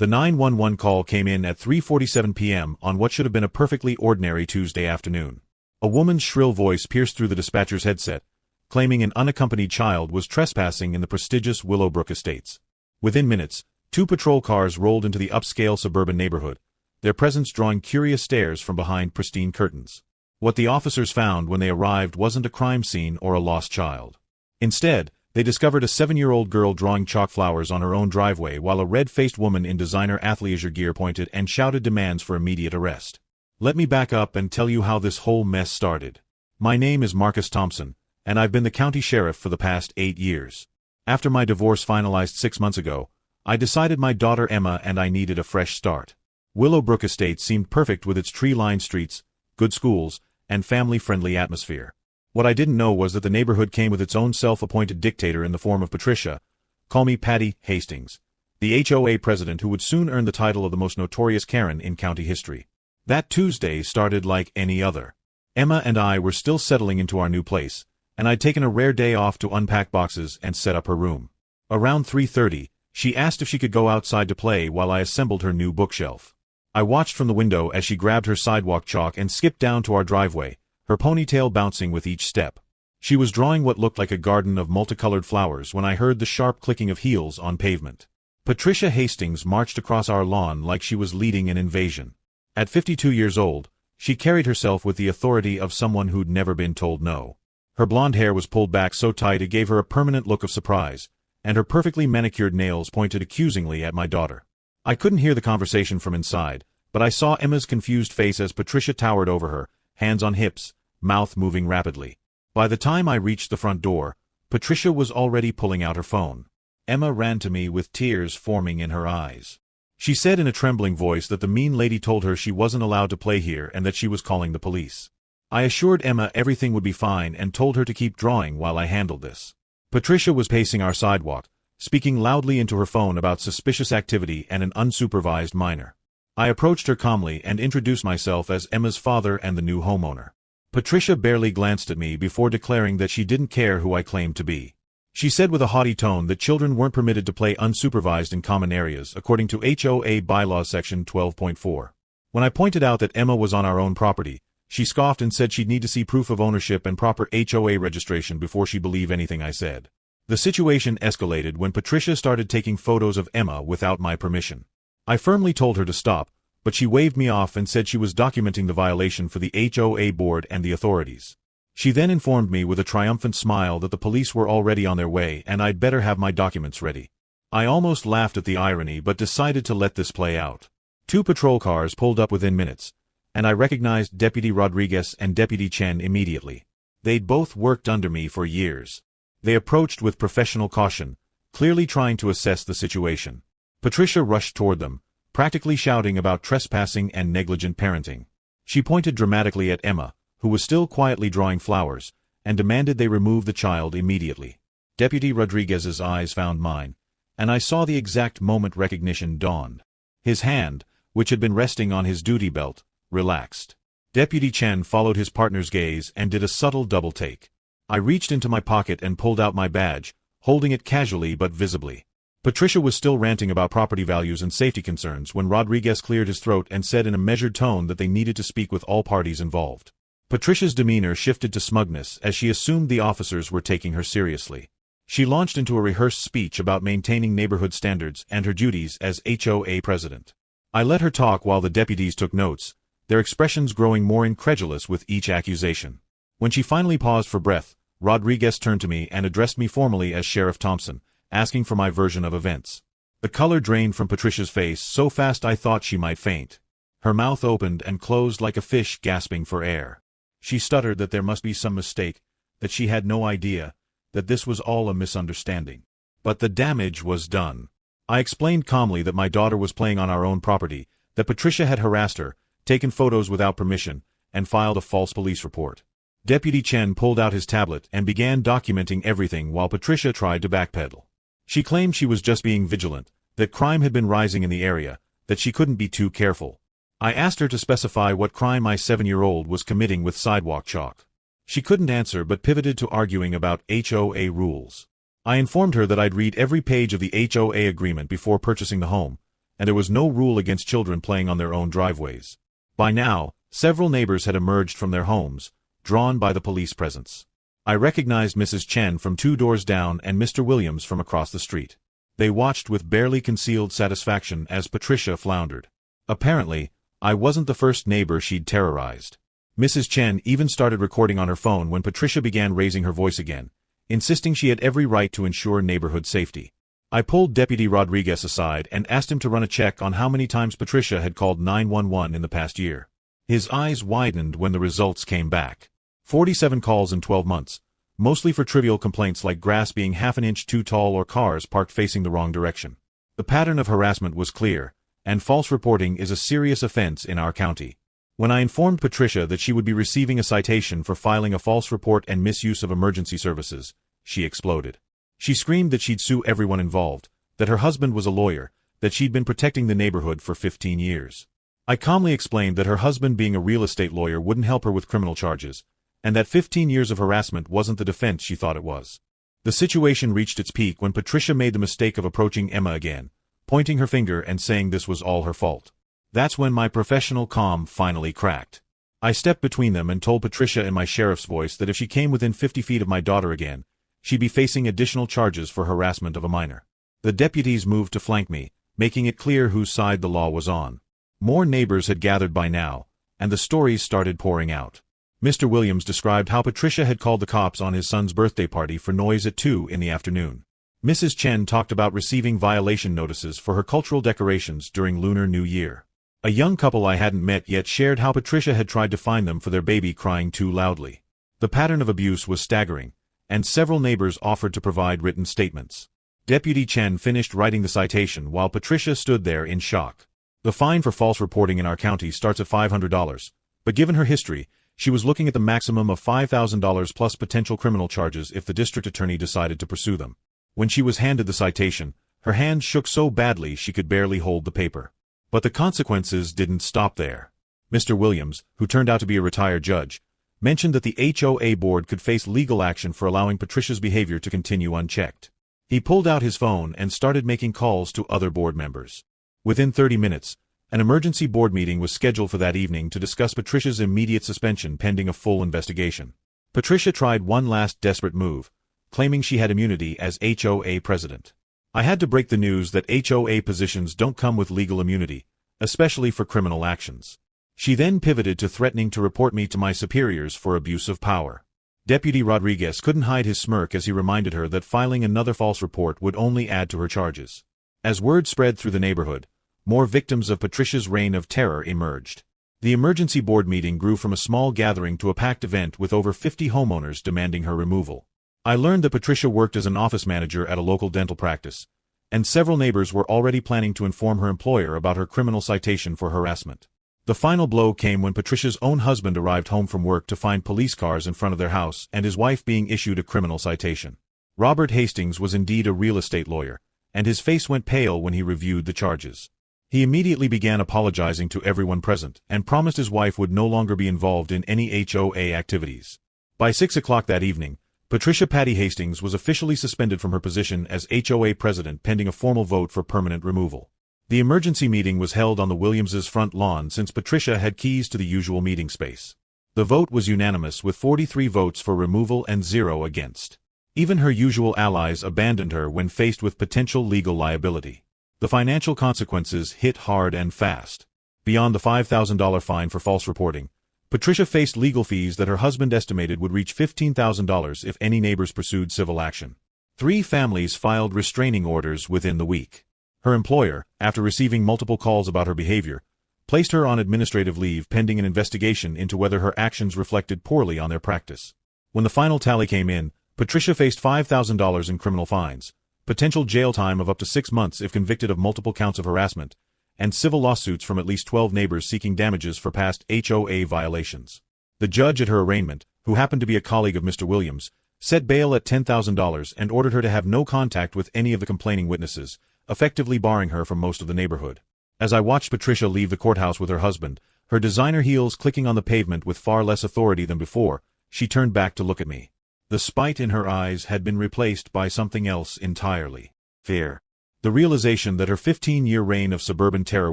The 911 call came in at 3:47 p.m. on what should have been a perfectly ordinary Tuesday afternoon. A woman's shrill voice pierced through the dispatcher's headset, claiming an unaccompanied child was trespassing in the prestigious Willowbrook Estates. Within minutes, 2 patrol cars rolled into the upscale suburban neighborhood, their presence drawing curious stares from behind pristine curtains. What the officers found when they arrived wasn't a crime scene or a lost child. Instead, they discovered a 7-year-old girl drawing chalk flowers on her own driveway while a red-faced woman in designer athleisure gear pointed and shouted demands for immediate arrest. Let me back up and tell you how this whole mess started. My name is Marcus Thompson, and I've been the county sheriff for the past 8 years. After my divorce finalized 6 months ago, I decided my daughter Emma and I needed a fresh start. Willowbrook Estates seemed perfect with its tree-lined streets, good schools, and family-friendly atmosphere. What I didn't know was that the neighborhood came with its own self-appointed dictator in the form of Patricia, call me Patty Hastings, the HOA president who would soon earn the title of the most notorious Karen in county history. That Tuesday started like any other. Emma and I were still settling into our new place, and I'd taken a rare day off to unpack boxes and set up her room. Around 3:30, she asked if she could go outside to play while I assembled her new bookshelf. I watched from the window as she grabbed her sidewalk chalk and skipped down to our driveway, her ponytail bouncing with each step. She was drawing what looked like a garden of multicolored flowers when I heard the sharp clicking of heels on pavement. Patricia Hastings marched across our lawn like she was leading an invasion. At 52 years old, she carried herself with the authority of someone who'd never been told no. Her blonde hair was pulled back so tight it gave her a permanent look of surprise, and her perfectly manicured nails pointed accusingly at my daughter. I couldn't hear the conversation from inside, but I saw Emma's confused face as Patricia towered over her, hands on hips, mouth moving rapidly. By the time I reached the front door, Patricia was already pulling out her phone. Emma ran to me with tears forming in her eyes. She said in a trembling voice that the mean lady told her she wasn't allowed to play here and that she was calling the police. I assured Emma everything would be fine and told her to keep drawing while I handled this. Patricia was pacing our sidewalk, speaking loudly into her phone about suspicious activity and an unsupervised minor. I approached her calmly and introduced myself as Emma's father and the new homeowner. Patricia barely glanced at me before declaring that she didn't care who I claimed to be. She said with a haughty tone that children weren't permitted to play unsupervised in common areas according to HOA Bylaws Section 12.4. When I pointed out that Emma was on our own property, she scoffed and said she'd need to see proof of ownership and proper HOA registration before she'd believe anything I said. The situation escalated when Patricia started taking photos of Emma without my permission. I firmly told her to stop, but she waved me off and said she was documenting the violation for the HOA board and the authorities. She then informed me with a triumphant smile that the police were already on their way and I'd better have my documents ready. I almost laughed at the irony but decided to let this play out. 2 patrol cars pulled up within minutes, and I recognized Deputy Rodriguez and Deputy Chen immediately. They'd both worked under me for years. They approached with professional caution, clearly trying to assess the situation. Patricia rushed toward them, practically shouting about trespassing and negligent parenting. She pointed dramatically at Emma, who was still quietly drawing flowers, and demanded they remove the child immediately. Deputy Rodriguez's eyes found mine, and I saw the exact moment recognition dawned. His hand, which had been resting on his duty belt, relaxed. Deputy Chen followed his partner's gaze and did a subtle double-take. I reached into my pocket and pulled out my badge, holding it casually but visibly. Patricia was still ranting about property values and safety concerns when Rodriguez cleared his throat and said in a measured tone that they needed to speak with all parties involved. Patricia's demeanor shifted to smugness as she assumed the officers were taking her seriously. She launched into a rehearsed speech about maintaining neighborhood standards and her duties as HOA president. I let her talk while the deputies took notes, their expressions growing more incredulous with each accusation. When she finally paused for breath, Rodriguez turned to me and addressed me formally as Sheriff Thompson, asking for my version of events. The color drained from Patricia's face so fast I thought she might faint. Her mouth opened and closed like a fish gasping for air. She stuttered that there must be some mistake, that she had no idea, that this was all a misunderstanding. But the damage was done. I explained calmly that my daughter was playing on our own property, that Patricia had harassed her, taken photos without permission, and filed a false police report. Deputy Chen pulled out his tablet and began documenting everything while Patricia tried to backpedal. She claimed she was just being vigilant, that crime had been rising in the area, that she couldn't be too careful. I asked her to specify what crime my 7-year-old was committing with sidewalk chalk. She couldn't answer but pivoted to arguing about HOA rules. I informed her that I'd read every page of the HOA agreement before purchasing the home, and there was no rule against children playing on their own driveways. By now, several neighbors had emerged from their homes, drawn by the police presence. I recognized Mrs. Chen from 2 doors down and Mr. Williams from across the street. They watched with barely concealed satisfaction as Patricia floundered. Apparently, I wasn't the first neighbor she'd terrorized. Mrs. Chen even started recording on her phone when Patricia began raising her voice again, insisting she had every right to ensure neighborhood safety. I pulled Deputy Rodriguez aside and asked him to run a check on how many times Patricia had called 911 in the past year. His eyes widened when the results came back. 47 calls in 12 months, mostly for trivial complaints like grass being half an inch too tall or cars parked facing the wrong direction. The pattern of harassment was clear, and false reporting is a serious offense in our county. When I informed Patricia that she would be receiving a citation for filing a false report and misuse of emergency services, she exploded. She screamed that she'd sue everyone involved, that her husband was a lawyer, that she'd been protecting the neighborhood for 15 years. I calmly explained that her husband being a real estate lawyer wouldn't help her with criminal charges, and that 15 years of harassment wasn't the defense she thought it was. The situation reached its peak when Patricia made the mistake of approaching Emma again, pointing her finger and saying this was all her fault. That's when my professional calm finally cracked. I stepped between them and told Patricia in my sheriff's voice that if she came within 50 feet of my daughter again, she'd be facing additional charges for harassment of a minor. The deputies moved to flank me, making it clear whose side the law was on. More neighbors had gathered by now, and the stories started pouring out. Mr. Williams described how Patricia had called the cops on his son's birthday party for noise at 2 in the afternoon. Mrs. Chen talked about receiving violation notices for her cultural decorations during Lunar New Year. A young couple I hadn't met yet shared how Patricia had tried to fine them for their baby crying too loudly. The pattern of abuse was staggering, and several neighbors offered to provide written statements. Deputy Chen finished writing the citation while Patricia stood there in shock. The fine for false reporting in our county starts at $500, but given her history, she was looking at the maximum of $5,000 plus potential criminal charges if the district attorney decided to pursue them. When she was handed the citation, her hands shook so badly she could barely hold the paper. But the consequences didn't stop there. Mr. Williams, who turned out to be a retired judge, mentioned that the HOA board could face legal action for allowing Patricia's behavior to continue unchecked. He pulled out his phone and started making calls to other board members. Within 30 minutes, an emergency board meeting was scheduled for that evening to discuss Patricia's immediate suspension pending a full investigation. Patricia tried one last desperate move, claiming she had immunity as HOA president. I had to break the news that HOA positions don't come with legal immunity, especially for criminal actions. She then pivoted to threatening to report me to my superiors for abuse of power. Deputy Rodriguez couldn't hide his smirk as he reminded her that filing another false report would only add to her charges. As word spread through the neighborhood, more victims of Patricia's reign of terror emerged. The emergency board meeting grew from a small gathering to a packed event with over 50 homeowners demanding her removal. I learned that Patricia worked as an office manager at a local dental practice, and several neighbors were already planning to inform her employer about her criminal citation for harassment. The final blow came when Patricia's own husband arrived home from work to find police cars in front of their house and his wife being issued a criminal citation. Robert Hastings was indeed a real estate lawyer, and his face went pale when he reviewed the charges. He immediately began apologizing to everyone present and promised his wife would no longer be involved in any HOA activities. By 6 o'clock that evening, Patricia Patty Hastings was officially suspended from her position as HOA president pending a formal vote for permanent removal. The emergency meeting was held on the Williamses' front lawn since Patricia had keys to the usual meeting space. The vote was unanimous with 43 votes for removal and 0 against. Even her usual allies abandoned her when faced with potential legal liability. The financial consequences hit hard and fast. Beyond the $5,000 fine for false reporting, Patricia faced legal fees that her husband estimated would reach $15,000 if any neighbors pursued civil action. 3 families filed restraining orders within the week. Her employer, after receiving multiple calls about her behavior, placed her on administrative leave pending an investigation into whether her actions reflected poorly on their practice. When the final tally came in, Patricia faced $5,000 in criminal fines, potential jail time of up to 6 months if convicted of multiple counts of harassment, and civil lawsuits from at least 12 neighbors seeking damages for past HOA violations. The judge at her arraignment, who happened to be a colleague of Mr. Williams, set bail at $10,000 and ordered her to have no contact with any of the complaining witnesses, effectively barring her from most of the neighborhood. As I watched Patricia leave the courthouse with her husband, her designer heels clicking on the pavement with far less authority than before, she turned back to look at me. The spite in her eyes had been replaced by something else entirely. Fear. The realization that her 15-year reign of suburban terror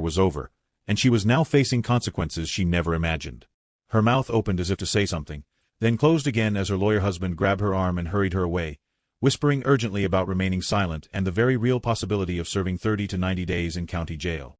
was over, and she was now facing consequences she never imagined. Her mouth opened as if to say something, then closed again as her lawyer husband grabbed her arm and hurried her away, whispering urgently about remaining silent and the very real possibility of serving 30 to 90 days in county jail.